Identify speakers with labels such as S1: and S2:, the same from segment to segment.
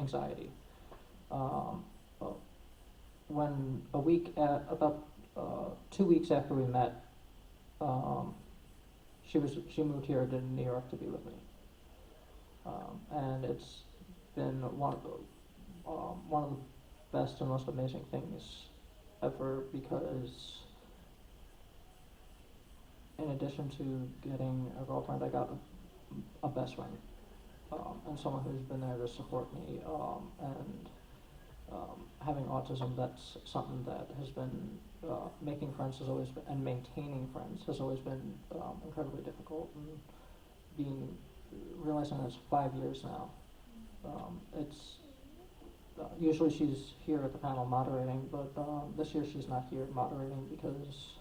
S1: anxiety. But when about 2 weeks after we met, she moved here to New York to be with me, and it's been one of the best and most amazing things ever, because in addition to getting a girlfriend, I got a best friend, and someone who's been there to support me, and having autism, that's something that has been, making friends has always been, and maintaining friends has always been incredibly difficult, and realizing that's 5 years now. It's usually she's here at the panel moderating, but this year she's not here moderating because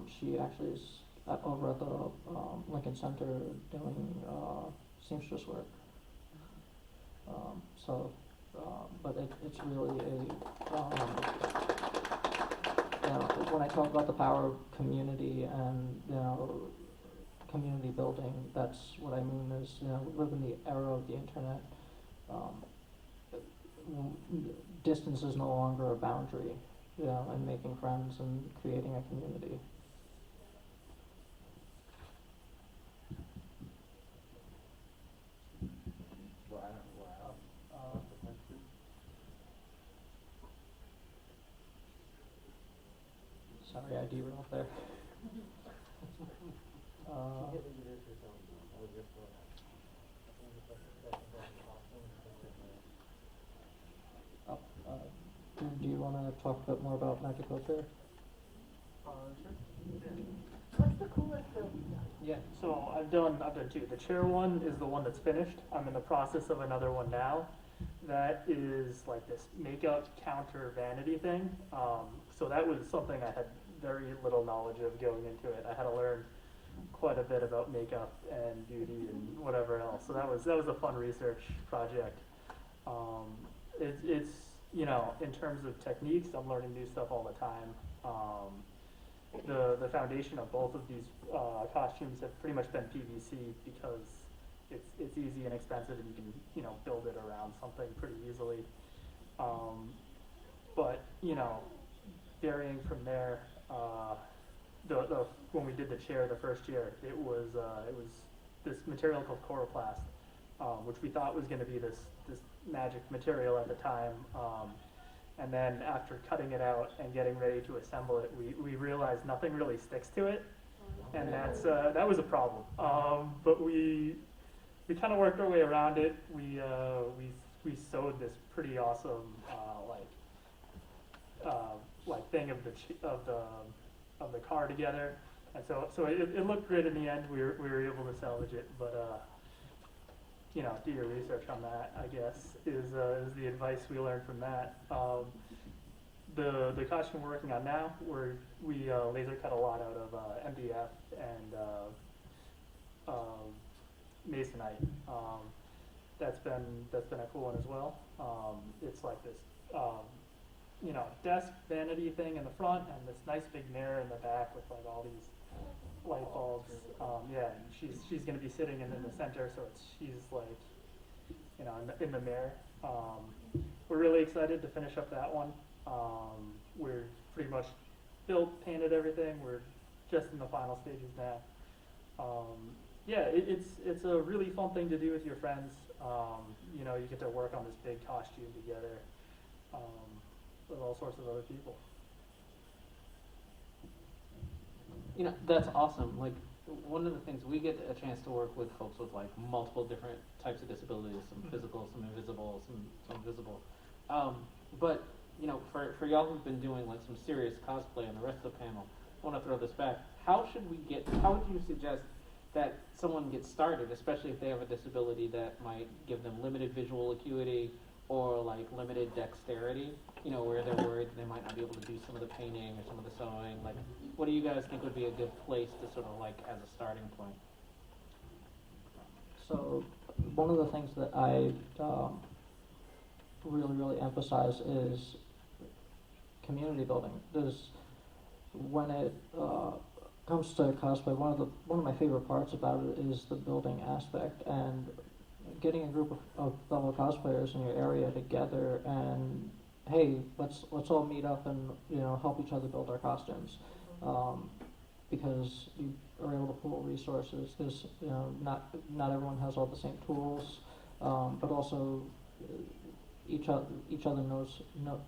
S1: she actually is over at the Lincoln Center doing seamstress work. But it's really when I talk about the power of community and community building, that's what I mean is we live in the era of the internet. Distance is no longer a boundary, and making friends and creating a community. Sorry, I derailed there. Do you want to talk a bit more about Magic Wheelchair?
S2: Sure.
S3: What's the coolest build you've done?
S2: Yeah, so I've done two. The chair one is the one that's finished. I'm in the process of another one now. That is like this makeup counter vanity thing. So that was something I had very little knowledge of going into it. I had to learn quite a bit about makeup and beauty and whatever else. So that was a fun research project. It's in terms of techniques, I'm learning new stuff all the time. The foundation of both of these costumes have pretty much been PVC because it's easy and expensive, and you can build it around something pretty easily. But varying from there, when we did the chair the first year, it was this material called chloroplast, which we thought was going to be this magic material at the time. And then after cutting it out and getting ready to assemble it, we realized nothing really sticks to it, and that was a problem. But we kind of worked our way around it. We sewed this pretty awesome thing of the car together, and so it looked great in the end. We were able to salvage it, but do your research on that, I guess, is the advice we learned from that. The costume we're working on now, we laser cut a lot out of MDF and masonite. That's been a cool one as well. It's like this desk vanity thing in the front and this nice big mirror in the back with like all these light bulbs. And she's going to be sitting in the center, so she's like in the mirror. We're really excited to finish up that one. We're pretty much built, painted everything. We're just in the final stages now. It's a really fun thing to do with your friends. You get to work on this big costume together with all sorts of other people.
S4: That's awesome. Like, one of the things, we get a chance to work with folks with like multiple different types of disabilities, some physical, some invisible, some visible. But for y'all who've been doing like some serious cosplay and the rest of the panel, I want to throw this back. How would you suggest that someone gets started, especially if they have a disability that might give them limited visual acuity or like limited dexterity, where they're worried they might not be able to do some of the painting or some of the sewing? Like, what do you guys think would be a good place to sort of like as a starting point?
S1: So one of the things that I really emphasize is community building. When it comes to cosplay, one of my favorite parts about it is the building aspect, and getting a group of fellow cosplayers in your area together and, hey, let's all meet up and, you know, help each other build our costumes. Because you are able to pool resources, because, you know, not everyone has all the same tools, but also each other knows, you know,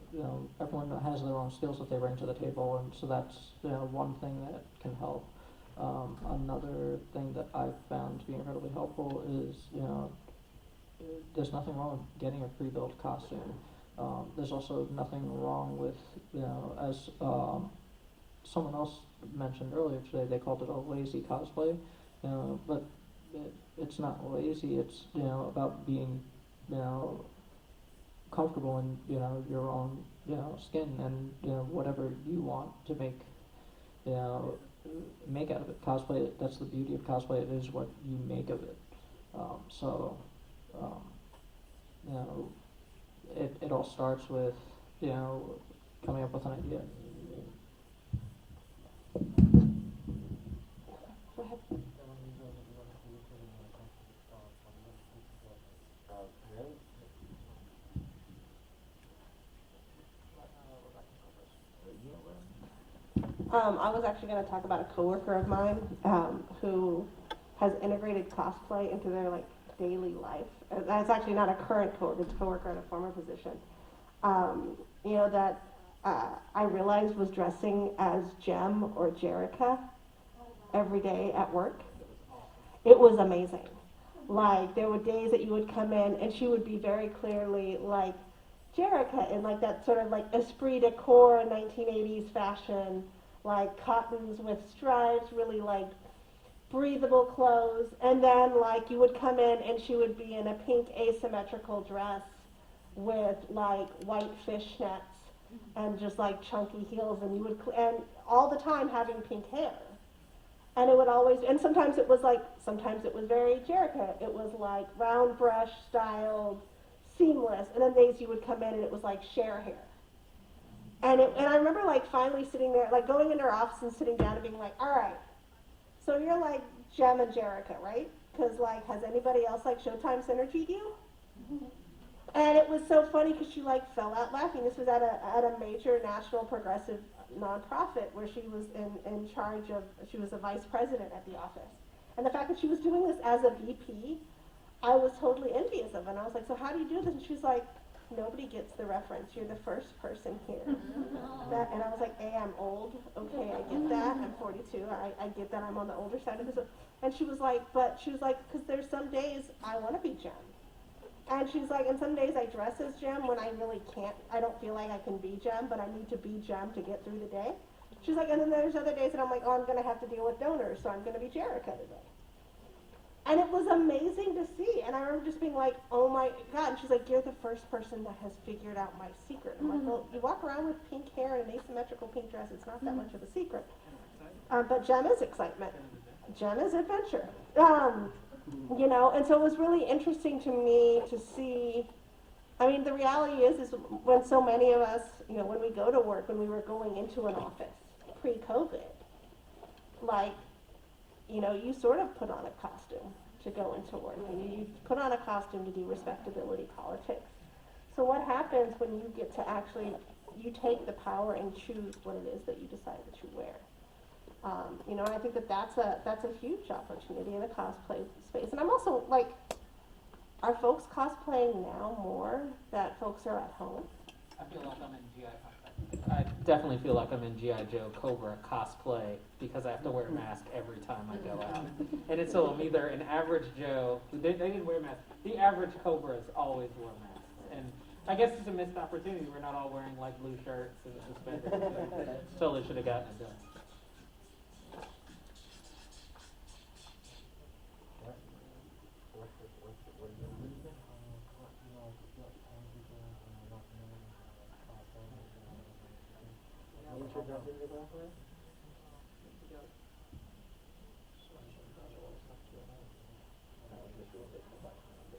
S1: everyone has their own skills that they bring to the table, and so that's, you know, one thing that can help. Another thing that I've found to be incredibly helpful is, you know, there's nothing wrong with getting a pre-built costume. There's also nothing wrong with, you know, as someone else mentioned earlier today, they called it a lazy cosplay, you know, but it's not lazy. It's, you know, about being, you know, comfortable in, you know, your own, you know, skin, and, you know, whatever you want to make, you know, make out of it. Cosplay, that's the beauty of cosplay. It is what you make of it. You know, it all starts with, you know, coming up with an idea.
S3: Go ahead. I was actually going to talk about a coworker of mine who has integrated cosplay into their like daily life. That's actually not a current coworker; it's a coworker in a former position. You know that I realized was dressing as Jem or Jerica every day at work. It was amazing. Like there were days that you would come in and she would be very clearly like Jerica in like that sort of like esprit de corps 1980s fashion, like cottons with stripes, really like breathable clothes. And then like you would come in and she would be in a pink asymmetrical dress with like white fishnets and just like chunky heels, and you would and all the time having pink hair. And it would always, and sometimes it was very Jerica. It was like round brush styled, seamless. And then days you would come in and it was like Cher hair. And I remember like finally sitting there, like going into her office and sitting down and being like, all right, so you're like Jem and Jerica, right? Because like, has anybody else like Showtime synergied you? And it was so funny because she like fell out laughing. This was at a major national progressive nonprofit where she was in charge of, she was a vice president at the office. And the fact that she was doing this as a VP, I was totally envious of. And I was like, so how do you do this? And she's like, nobody gets the reference. You're the first person here. And I was like, A, I'm old. Okay, I get that. I'm 42. I get that I'm on the older side of this. And she was like, because there's some days I want to be Jem. And she's like, and some days I dress as Jem when I really can't, I don't feel like I can be Jem, but I need to be Jem to get through the day. She's like, and then there's other days that I'm like, oh, I'm going to have to deal with donors, so I'm going to be Jerica today. And it was amazing to see. And I remember just being like, oh my God. And she's like, you're the first person that has figured out my secret. I'm like, well, you walk around with pink hair and an asymmetrical pink dress. It's not that much of a secret. But Jem is excitement. Jem is adventure. You know, and so it was really interesting to me to see. I mean, the reality is when so many of us, you know, when we go to work, when we were going into an office pre-COVID, like, you know, you sort of put on a costume to go into work, and you put on a costume to do respectability politics. So what happens when you get to actually, you take the power and choose what it is that you decide that you wear? You know, and I think that's a huge opportunity in the cosplay space. And I'm also like, are folks cosplaying now more that folks are at home?
S4: I feel like I'm in I definitely feel like I'm in G.I. Joe Cobra cosplay because I have to wear a mask every time I go out. And it's so I'm either an average Joe, they didn't wear masks. The average Cobras always wore masks. And I guess it's a missed opportunity. We're not all wearing like blue shirts and suspenders. Totally should have gotten it done.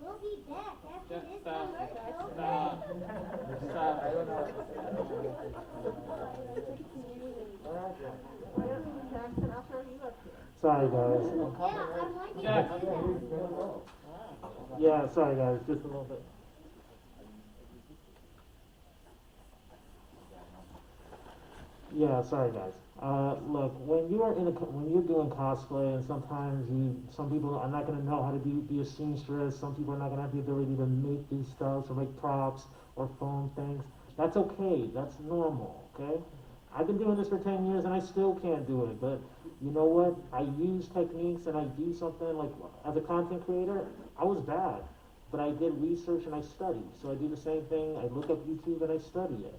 S5: We'll be back after this
S4: Stop.
S5: commercial.
S4: Stop.
S3: Jackson, I'll throw you up here.
S6: Sorry, guys.
S5: Yeah, I like
S4: Jack.
S5: it.
S6: Yeah, sorry guys, just a little bit. Yeah, sorry guys. Look, when you are when you're doing cosplay, and sometimes some people are not gonna know how to be a seamstress. Some people are not gonna have the ability to make these stuff or make props or foam things. That's okay. That's normal. Okay. I've been doing this for 10 years and I still can't do it. But you know what? I use techniques and I do something like as a content creator. I was bad, but I did research and I studied. So I do the same thing. I look up YouTube and I study it.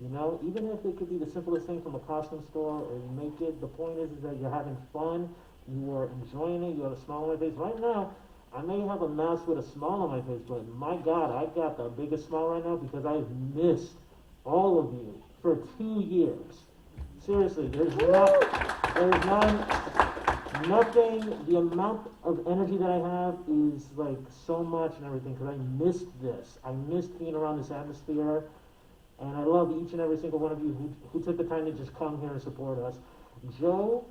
S6: You know, even if it could be the simplest thing from a costume store or you make it, the point is that you're having fun, you are enjoying it, you have a smile on my face. Right now, I may have a mask with a smile on my face, but my God, I got the biggest smile right now because I've missed all of you for 2 years. Seriously, there's nothing, the amount of energy that I have is like so much and everything because I missed this. I missed being around this atmosphere. And I love each and every single one of you who took the time to just come here and support us. Joe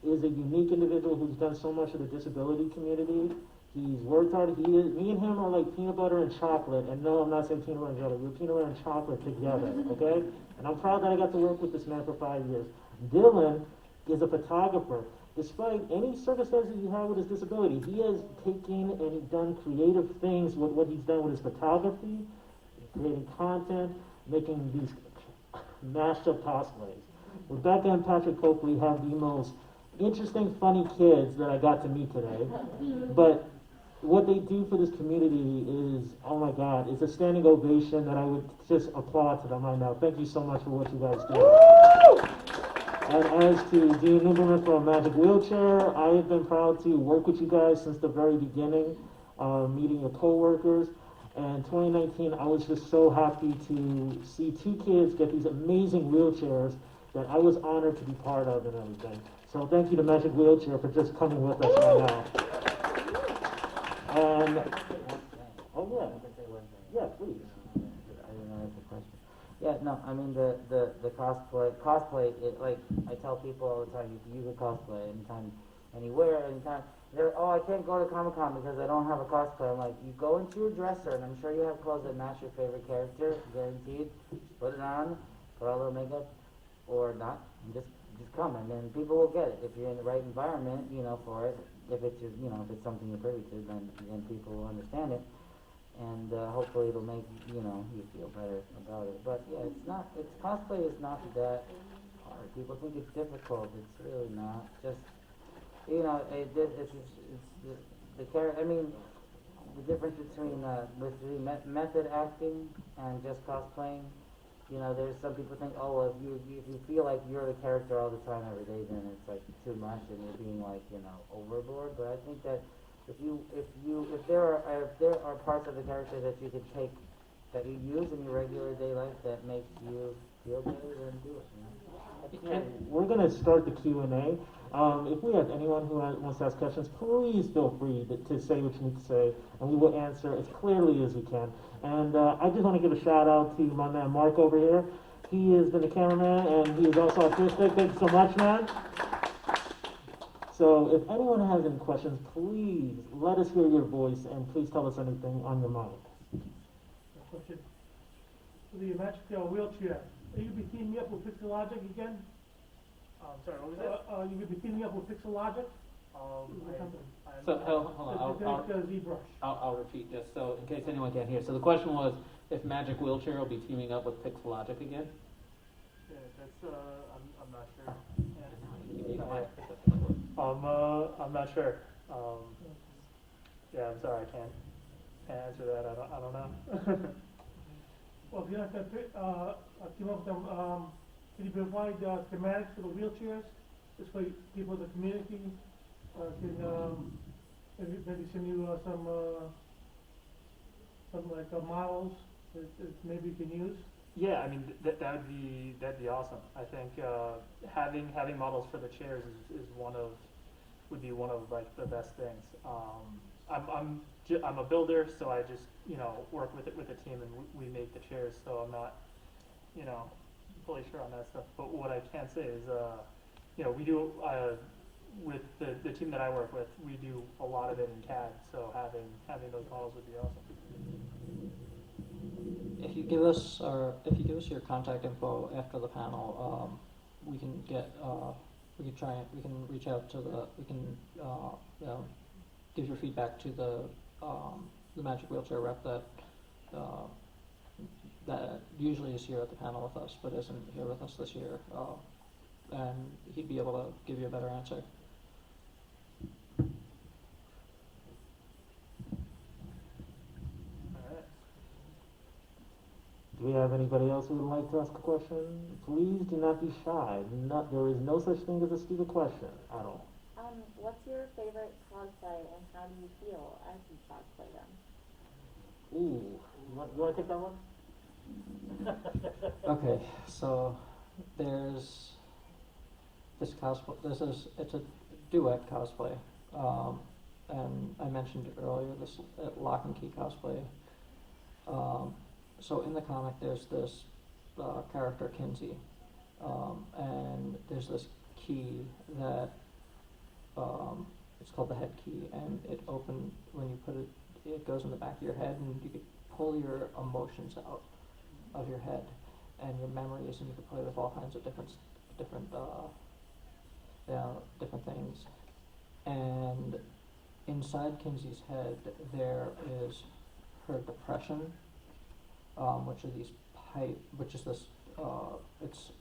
S6: is a unique individual who's done so much for the disability community. He's worked hard. Me and him are like peanut butter and chocolate. And no, I'm not saying peanut butter and jelly. We're peanut butter and chocolate together, okay? And I'm proud that I got to work with this man for 5 years. Dylan is a photographer. Despite any circumstances he had with his disability, he has taken and done creative things with what he's done with his photography, creating content, making these mashed up cosplays. Rebecca and Patrick Coakley have the most interesting, funny kids that I got to meet today. But what they do for this community is, oh my God, it's a standing ovation that I would just applaud to them right now. Thank you so much for what you guys do. And as to Dean Newberman for a Magic Wheelchair, I have been proud to work with you guys since the very beginning, meeting your co-workers. And 2019, I was just so happy to see 2 kids get these amazing wheelchairs that I was honored to be part of and everything. So thank you to Magic Wheelchair for just coming with us right now. And, oh yeah, please.
S7: I didn't know that's a question. Yeah, no, I mean the cosplay, it, like I tell people all the time, you can cosplay anytime, anywhere, anytime. Oh, I can't go to Comic-Con because I don't have a cosplay. I'm like, you go into your dresser, and I'm sure you have clothes that match your favorite character, guaranteed. Put it on, put on a little makeup, or not, and just come, and then people will get it. If you're in the right environment, you know, for it, if it's just, you know, if it's something you're privy to, then people will understand it, and hopefully it'll make, you know, you feel better about it. But yeah, cosplay is not that hard. People think it's difficult. It's really not. Just, you know, it's the character. I mean, the difference between method acting and just cosplaying. You know, there's some people think, oh, well, if you feel like you're the character all the time every day, then it's like too much and you're being like, you know, overboard. But I think that if there are parts of the character that you could take, that you use in your regular day life that makes you feel better, then do it. You know?
S6: And we're going to start the Q&A. If we have anyone who wants to ask questions, please feel free to say what you need to say, and we will answer as clearly as we can. And I just want to give a shout out to my man Mark over here. He has been the cameraman, and he is also autistic. Thank you so much, man. So if anyone has any questions, please let us hear your voice, and please tell us anything on your mind.
S8: Question. For the magic wheelchair, are you going to be teaming up with Pixologic again?
S2: Sorry, what was that?
S8: You going to be teaming up with Pixologic?
S4: So, hold on, I'll repeat just so, in case anyone can't hear. So the question was, if Magic Wheelchair will be teaming up with Pixologic again?
S2: Yeah, that's, I'm not sure. I'm not sure. Yeah, I'm sorry, I can't answer that. I don't know.
S8: Well, if you're not going to team up with them, can you provide schematics for the wheelchairs? This way people in the community can maybe send you some like models that maybe you can use.
S2: Yeah, I mean that'd be awesome. I think having models for the chairs would be one of like the best things. I'm a builder, so I just work with a team and we make the chairs. So I'm not fully sure on that stuff. But what I can say is we do with the team that I work with, we do a lot of it in CAD, so having those models would be awesome.
S1: If you give us your contact info after the panel, we can get, we can reach out to you know, give your feedback to the Magic Wheelchair rep that usually is here at the panel with us, but isn't here with us this year, and he'd be able to give you a better answer.
S2: Alright.
S6: Do we have anybody else who would like to ask a question? Please do not be shy. There is no such thing as a stupid question at all.
S5: What's your favorite cosplay and how do you feel as you cosplay them?
S6: Ooh, you want to take that one?
S1: Okay, so there's this cosplay. It's a duet cosplay, and I mentioned it earlier. This Lock and Key cosplay. So in the comic, there's this character Kinsey, and there's this key that it's called the head key, and it when you put it. It goes in the back of your head, and you can pull your emotions out of your head and your memories, and you can play with all kinds of different things. And inside Kinsey's head, there is her depression, which are these which is this, it's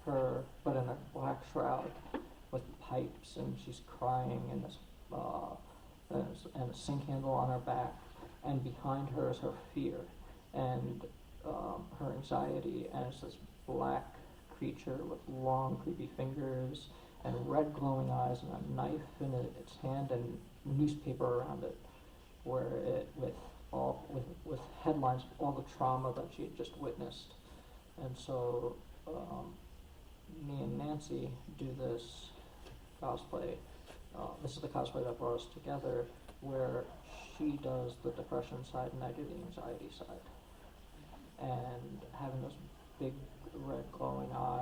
S1: her, but in a black shroud with pipes, and she's crying in this, and a sink handle on her back, and behind her is her fear and her anxiety, and it's this black creature with long creepy fingers and red glowing eyes and a knife in its hand and newspaper around it, where it with headlines of all the trauma that she had just witnessed. And so me and Nancy do this cosplay. This is the cosplay that brought us together, where she does the depression side and I do the anxiety side. And having those big red glowing eyes